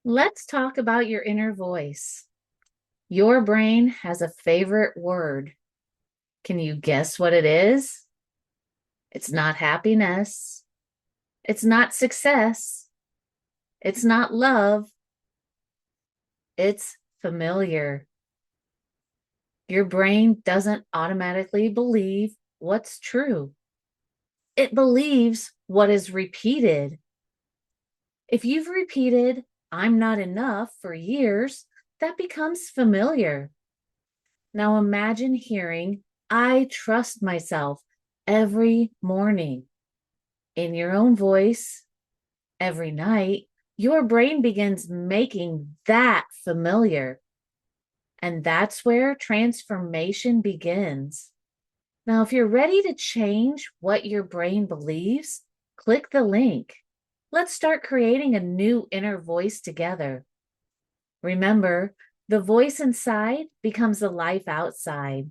Let's talk about your inner voice. Your brain has a favorite word. Can you guess what it is? It's not happiness. It's not success. It's not love. It's familiar. Your brain doesn't automatically believe what's true. It believes what is repeated. If you've repeated, I'm not enough for years, that becomes familiar. Now imagine hearing, I trust myself every morning in your own voice every night. Your brain begins making that familiar. And that's where transformation begins. Now, if you're ready to change what your brain believes, click the link. Let's start creating a new inner voice together. Remember, the voice inside becomes the life outside.